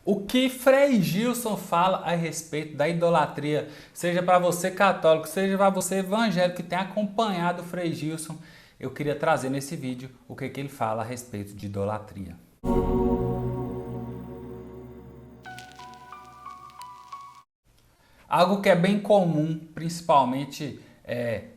O que Frei Gilson fala a respeito da idolatria, seja para você católico, seja para você evangélico que tem acompanhado o Frei Gilson, eu queria trazer nesse vídeo o que ele fala a respeito de idolatria. Algo que é bem comum, principalmente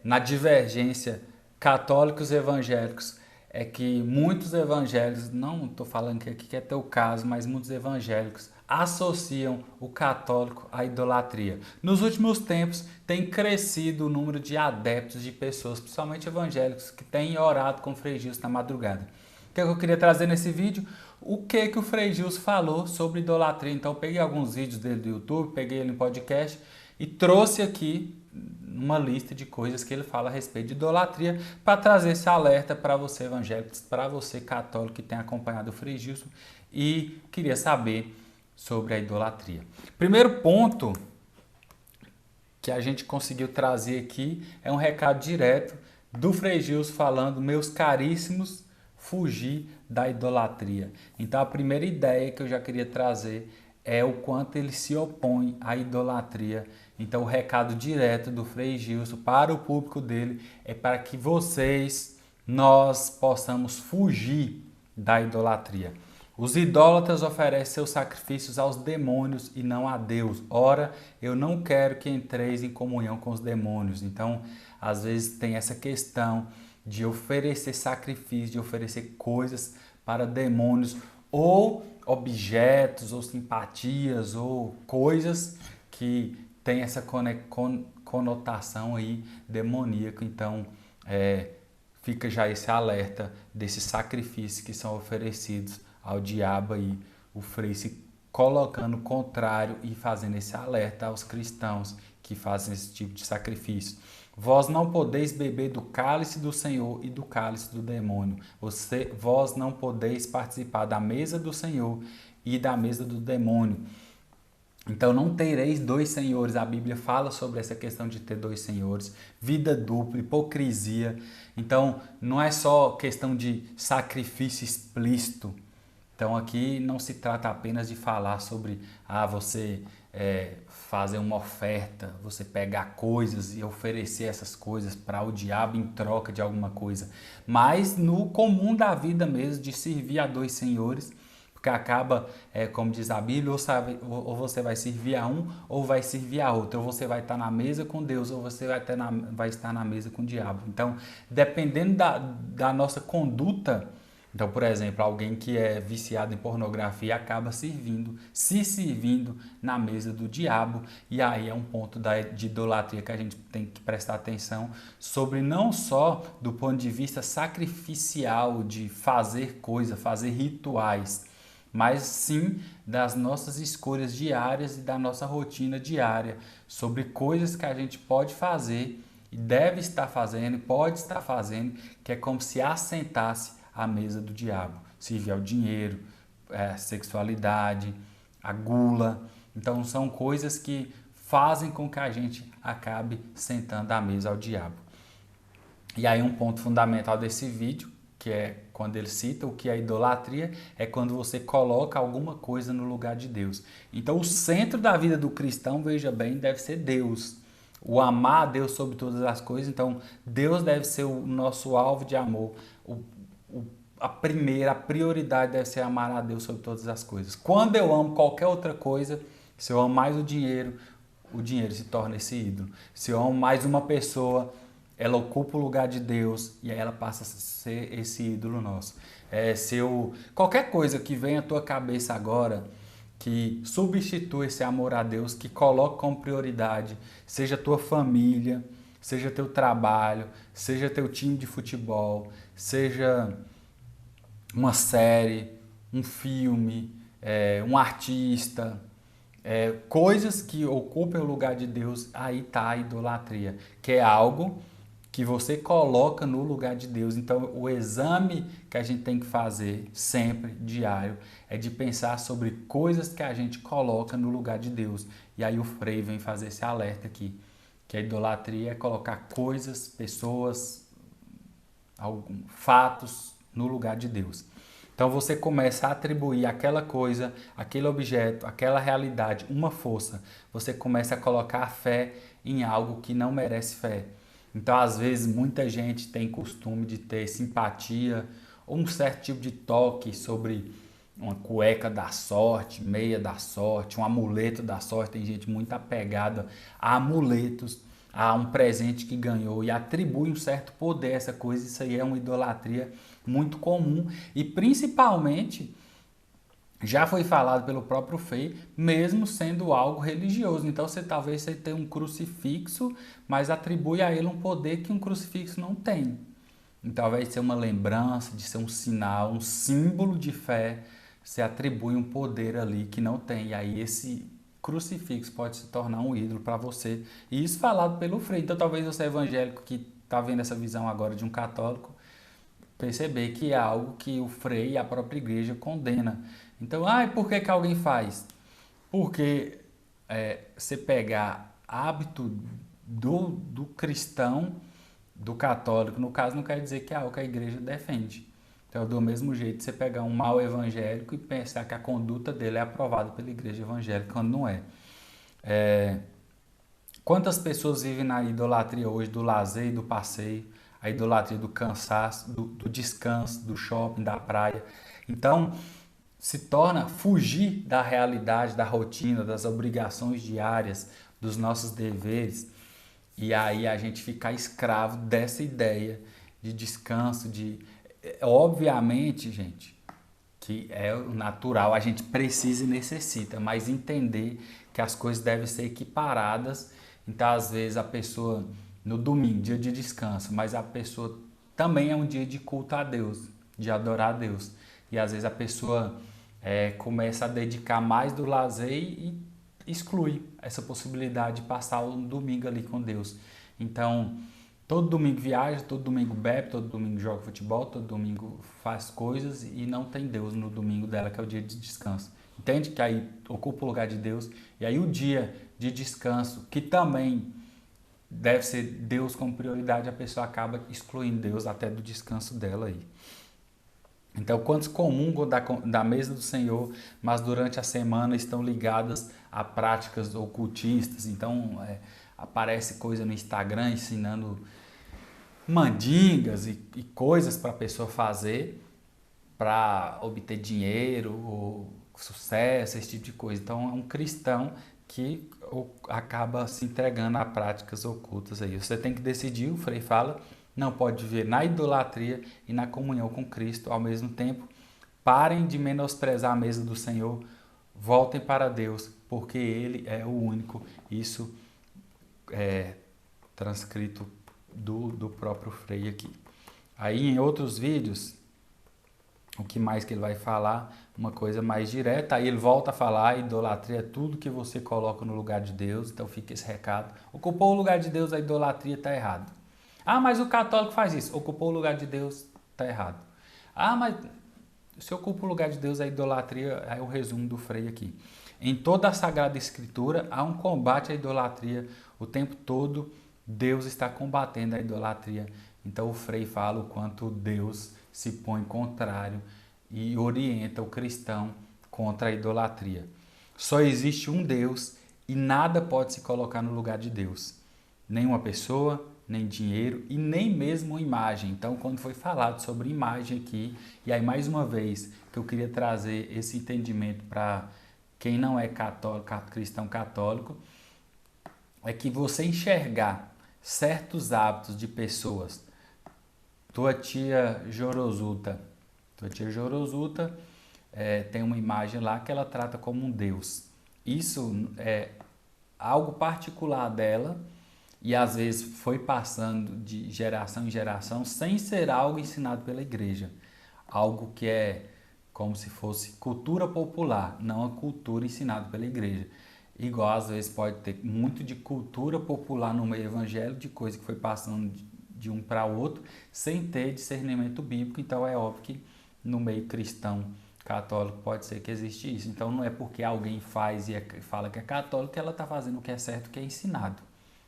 na divergência católicos e evangélicos, é que muitos evangélicos, não estou falando que aqui é teu caso, mas muitos evangélicos associam o católico à idolatria. Nos últimos tempos tem crescido o número de adeptos de pessoas, principalmente evangélicos, que têm orado com Frei Gilson na madrugada. O que eu queria trazer nesse vídeo? O que o Frei Gilson falou sobre idolatria. Então eu peguei alguns vídeos dele do YouTube, peguei ele em podcast e trouxe aqui uma lista de coisas que ele fala a respeito de idolatria para trazer esse alerta para você evangélico, para você católico que tem acompanhado o Frei Gilson e queria saber sobre a idolatria. Primeiro ponto que a gente conseguiu trazer aqui é um recado direto do Frei Gilson falando: meus caríssimos, fugir da idolatria. Então a primeira ideia que eu já queria trazer é o quanto ele se opõe à idolatria. Então o recado direto do Frei Gilson para o público dele é para que vocês, nós possamos fugir da idolatria. Os idólatras oferecem seus sacrifícios aos demônios e não a Deus. Ora, eu não quero que entreis em comunhão com os demônios. Então, às vezes tem essa questão de oferecer sacrifício, de oferecer coisas para demônios, ou objetos, ou simpatias, ou coisas que têm essa conotação aí demoníaca. Então, fica já esse alerta desses sacrifícios que são oferecidos ao diabo aí, o Frei se colocando contrário e fazendo esse alerta aos cristãos que fazem esse tipo de sacrifício. Vós não podeis beber do cálice do Senhor e do cálice do demônio. Vós não podeis participar da mesa do Senhor e da mesa do demônio. Então não tereis dois senhores. A Bíblia fala sobre essa questão de ter dois senhores, vida dupla, hipocrisia. Então não é só questão de sacrifício explícito. Então aqui não se trata apenas de falar sobre você fazer uma oferta, você pegar coisas e oferecer essas coisas para o diabo em troca de alguma coisa, mas no comum da vida mesmo, de servir a dois senhores, porque acaba, como diz a Bíblia, ou você vai servir a um ou vai servir a outro, ou você vai estar na mesa com Deus ou você vai estar na mesa com o diabo. Então, dependendo da nossa conduta. Então, por exemplo, alguém que é viciado em pornografia acaba se servindo na mesa do diabo, e aí é um ponto de idolatria que a gente tem que prestar atenção sobre, não só do ponto de vista sacrificial, de fazer coisa, fazer rituais, mas sim das nossas escolhas diárias e da nossa rotina diária, sobre coisas que a gente pode fazer e deve estar fazendo, e pode estar fazendo, que é como se assentasse à mesa do diabo. Servir ao dinheiro, sexualidade, a gula. Então são coisas que fazem com que a gente acabe sentando à mesa ao diabo. E aí um ponto fundamental desse vídeo, que é quando ele cita o que é idolatria, é quando você coloca alguma coisa no lugar de Deus. Então o centro da vida do cristão, veja bem, deve ser Deus. O amar a Deus sobre todas as coisas. Então Deus deve ser o nosso alvo de amor. A prioridade deve ser amar a Deus sobre todas as coisas. Quando eu amo qualquer outra coisa, se eu amo mais o dinheiro se torna esse ídolo. Se eu amo mais uma pessoa, ela ocupa o lugar de Deus e aí ela passa a ser esse ídolo nosso. Qualquer coisa que venha à tua cabeça agora, que substitua esse amor a Deus, que coloca como prioridade, seja tua família, seja teu trabalho, seja teu time de futebol, seja uma série, um filme, um artista, coisas que ocupem o lugar de Deus, aí está a idolatria, que é algo que você coloca no lugar de Deus. Então, o exame que a gente tem que fazer sempre, diário, é de pensar sobre coisas que a gente coloca no lugar de Deus. E aí o Frei vem fazer esse alerta aqui, que a idolatria é colocar coisas, pessoas, fatos no lugar de Deus. Então você começa a atribuir aquela coisa, aquele objeto, aquela realidade, uma força. Você começa a colocar a fé em algo que não merece fé. Então, às vezes, muita gente tem costume de ter simpatia ou um certo tipo de toque sobre uma cueca da sorte, meia da sorte, um amuleto da sorte. Tem gente muito apegada a amuletos, a um presente que ganhou e atribui um certo poder a essa coisa. Isso aí é uma idolatria muito comum e principalmente já foi falado pelo próprio Frei, mesmo sendo algo religioso. Então talvez você tenha um crucifixo, mas atribui a ele um poder que um crucifixo não tem. Então, ao invés de ser uma lembrança, de ser um sinal, um símbolo de fé, você atribui um poder ali que não tem. E aí esse crucifixo pode se tornar um ídolo para você. E isso falado pelo Frei. Então talvez você evangélico que está vendo essa visão agora de um católico, perceber que é algo que o Frei e a própria igreja condena. Então, e por que alguém faz? Porque você pegar hábito do cristão, do católico, no caso, não quer dizer que é algo que a igreja defende. Então, do mesmo jeito, você pegar um mau evangélico e pensar que a conduta dele é aprovada pela igreja evangélica, quando não é. Quantas pessoas vivem na idolatria hoje do lazer e do passeio, a idolatria do cansaço, do descanso, do shopping, da praia. Então, se torna fugir da realidade, da rotina, das obrigações diárias, dos nossos deveres, e aí a gente ficar escravo dessa ideia de descanso, obviamente, gente, que é o natural, a gente precisa e necessita, mas entender que as coisas devem ser equiparadas. Então, às vezes, a pessoa, no domingo, dia de descanso, mas a pessoa também é um dia de culto a Deus, de adorar a Deus. E às vezes a pessoa começa a dedicar mais do lazer e exclui essa possibilidade de passar um domingo ali com Deus. Então, todo domingo viaja, todo domingo bebe, todo domingo joga futebol, todo domingo faz coisas e não tem Deus no domingo dela, que é o dia de descanso. Entende que aí ocupa o lugar de Deus e aí o dia de descanso, que também deve ser Deus como prioridade, a pessoa acaba excluindo Deus até do descanso dela aí. Então, quantos comungam da mesa do Senhor, mas durante a semana estão ligadas a práticas ocultistas. Então, aparece coisa no Instagram ensinando mandingas e coisas para a pessoa fazer para obter dinheiro, ou sucesso, esse tipo de coisa. Então, é um cristão que acaba se entregando a práticas ocultas aí. Você tem que decidir, o Frei fala, não pode viver na idolatria e na comunhão com Cristo ao mesmo tempo. Parem de menosprezar a mesa do Senhor, voltem para Deus, porque Ele é o único. Isso é transcrito do próprio Frei aqui. Aí em outros vídeos, o que mais que ele vai falar? Uma coisa mais direta. Aí ele volta a falar, idolatria é tudo que você coloca no lugar de Deus. Então fica esse recado. Ocupou o lugar de Deus, a idolatria está errado. Mas o católico faz isso. Ocupou o lugar de Deus, está errado. Mas se ocupa o lugar de Deus, a idolatria é o resumo do Frei aqui. Em toda a Sagrada Escritura há um combate à idolatria. O tempo todo Deus está combatendo a idolatria. Então o Frei fala o quanto Deus se põe contrário e orienta o cristão contra a idolatria. Só existe um Deus e nada pode se colocar no lugar de Deus. Nenhuma pessoa, nem dinheiro e nem mesmo imagem. Então, quando foi falado sobre imagem aqui, e aí mais uma vez que eu queria trazer esse entendimento para quem não é católico, cristão católico, é que você enxergar certos hábitos de pessoas. Tua tia Jorosuta tem uma imagem lá que ela trata como um deus. Isso é algo particular dela e às vezes foi passando de geração em geração sem ser algo ensinado pela igreja. Algo que é como se fosse cultura popular, não a cultura ensinada pela igreja. Igual às vezes pode ter muito de cultura popular no meio evangélico, de coisa que foi passando de um para o outro, sem ter discernimento bíblico. Então é óbvio que no meio cristão católico pode ser que existe isso. Então não é porque alguém faz e fala que é católico que ela está fazendo o que é certo, o que é ensinado.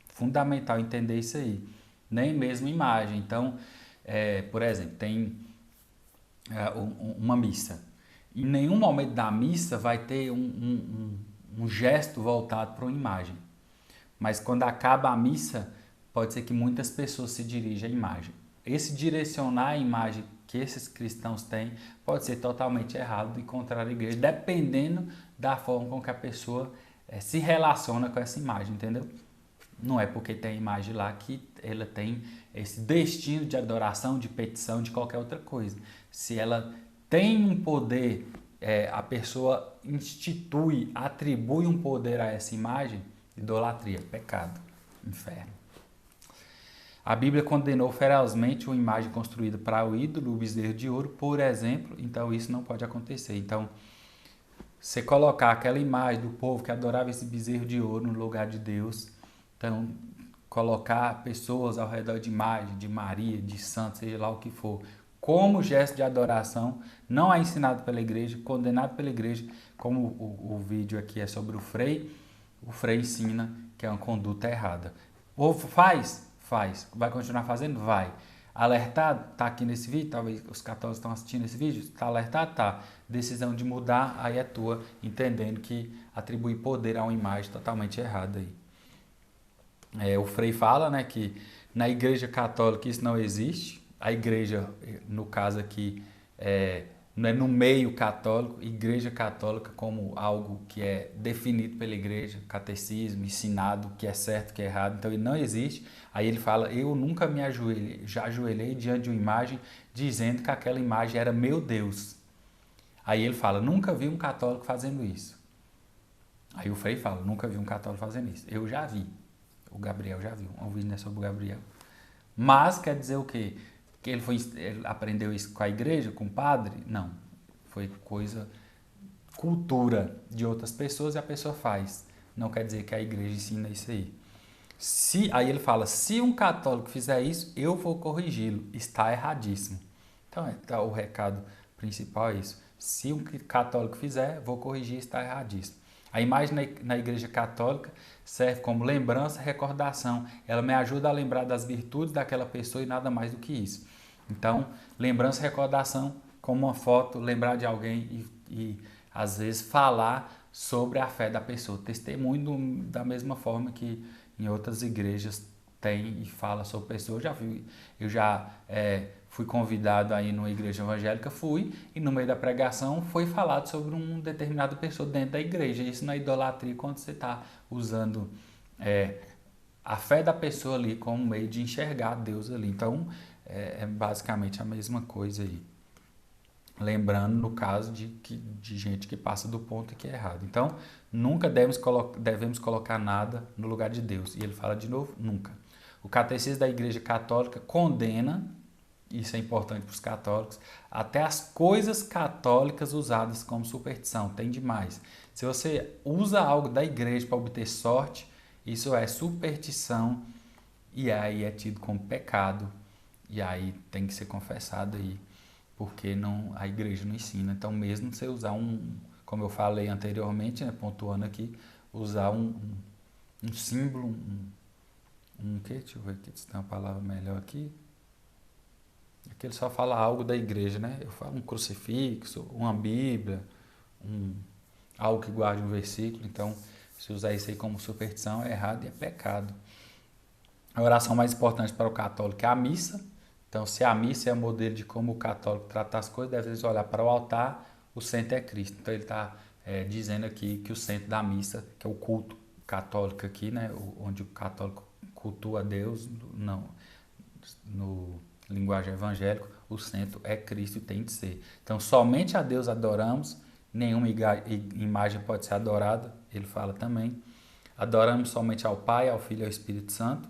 Fundamental entender isso aí. Nem mesmo imagem. Então, por exemplo, tem uma missa. Em nenhum momento da missa vai ter um gesto voltado para uma imagem. Mas quando acaba a missa, pode ser que muitas pessoas se dirigam à imagem. Esse direcionar a imagem que esses cristãos têm pode ser totalmente errado e contrário à igreja, dependendo da forma com que a pessoa se relaciona com essa imagem, entendeu? Não é porque tem a imagem lá que ela tem esse destino de adoração, de petição, de qualquer outra coisa. Se ela tem um poder, a pessoa institui, atribui um poder a essa imagem, idolatria, pecado, inferno. A Bíblia condenou ferozmente uma imagem construída para o ídolo, o bezerro de ouro, por exemplo, então isso não pode acontecer. Então, você colocar aquela imagem do povo que adorava esse bezerro de ouro no lugar de Deus, então colocar pessoas ao redor de imagem, de Maria, de santos, seja lá o que for, como gesto de adoração, não é ensinado pela igreja, condenado pela igreja, como o vídeo aqui é sobre o Frei ensina que é uma conduta errada. O povo faz? Faz. Vai continuar fazendo? Vai. Alertado? Tá aqui nesse vídeo, talvez os católicos estão assistindo esse vídeo, tá alertado? Tá. Decisão de mudar, aí é tua, entendendo que atribuir poder a uma imagem totalmente errada aí. O Frei fala, né, que na igreja católica isso não existe. A igreja, no caso aqui, não é no meio católico, igreja católica como algo que é definido pela igreja, catecismo, ensinado, que é certo, que é errado, então ele não existe. Aí ele fala, eu nunca me ajoelhei diante de uma imagem dizendo que aquela imagem era meu Deus. Aí ele fala, nunca vi um católico fazendo isso. Aí o Frei fala, nunca vi um católico fazendo isso. Eu já vi. O Gabriel já viu. Um vídeo sobre o Gabriel. Mas quer dizer o quê? Que ele aprendeu isso com a igreja, com o padre? Não. Foi cultura de outras pessoas e a pessoa faz. Não quer dizer que a igreja ensina isso aí. Aí ele fala, se um católico fizer isso, eu vou corrigi-lo. Está erradíssimo. Então, o recado principal é isso. Se um católico fizer, vou corrigir, está erradíssimo. A imagem na igreja católica serve como lembrança, recordação. Ela me ajuda a lembrar das virtudes daquela pessoa e nada mais do que isso. Então, lembrança, recordação, como uma foto, lembrar de alguém e às vezes falar sobre a fé da pessoa. Testemunho da mesma forma que em outras igrejas tem e fala sobre pessoas. Eu já fui convidado aí numa igreja evangélica, e no meio da pregação foi falado sobre uma determinada pessoa dentro da igreja. Isso não é idolatria quando você está usando a fé da pessoa ali como meio de enxergar Deus ali. Então, é basicamente a mesma coisa aí. Lembrando, no caso de gente que passa do ponto e que é errado. Então, nunca devemos colocar nada no lugar de Deus. E ele fala de novo, nunca. O catecismo da Igreja Católica condena, isso é importante para os católicos, até as coisas católicas usadas como superstição. Tem demais. Se você usa algo da igreja para obter sorte, isso é superstição e aí é tido como pecado. E aí tem que ser confessado aí, porque a igreja não ensina. Então, mesmo você usar como eu falei anteriormente, né, pontuando aqui, usar um símbolo, quê? Deixa eu ver aqui se tem uma palavra melhor aqui. Aqui ele só fala algo da igreja, né? Eu falo um crucifixo, uma Bíblia, algo que guarde um versículo. Então, se usar isso aí como superstição é errado e é pecado. A oração mais importante para o católico é a missa. Então, se a missa é o modelo de como o católico trata as coisas, devemos olhar para o altar, o centro é Cristo. Então, ele está dizendo aqui que o centro da missa, que é o culto católico aqui, né, onde o católico cultua a Deus, no linguagem evangélica, o centro é Cristo e tem de ser. Então, somente a Deus adoramos, nenhuma imagem pode ser adorada, ele fala também. Adoramos somente ao Pai, ao Filho e ao Espírito Santo.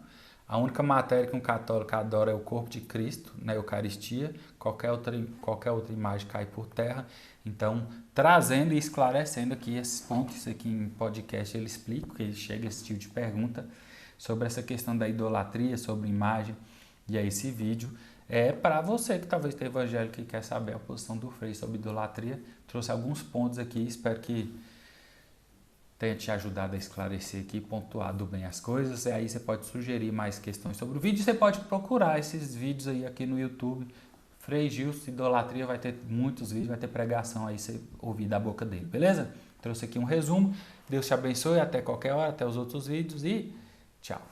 A única matéria que um católico adora é o corpo de Cristo, na Eucaristia. Qualquer outra imagem cai por terra. Então, trazendo e esclarecendo aqui esses pontos, isso aqui em podcast ele explica, porque ele chega a esse tipo de pergunta sobre essa questão da idolatria, sobre imagem. E aí esse vídeo é para você que talvez tenha evangélico e quer saber a posição do Frei sobre idolatria. Trouxe alguns pontos aqui, espero que tenha te ajudado a esclarecer aqui, pontuado bem as coisas. E aí você pode sugerir mais questões sobre o vídeo. Você pode procurar esses vídeos aí aqui no YouTube, Frei Gilson, idolatria, vai ter muitos vídeos, vai ter pregação aí, você ouvir da boca dele, beleza? Trouxe aqui um resumo. Deus te abençoe, até qualquer hora, até os outros vídeos e tchau.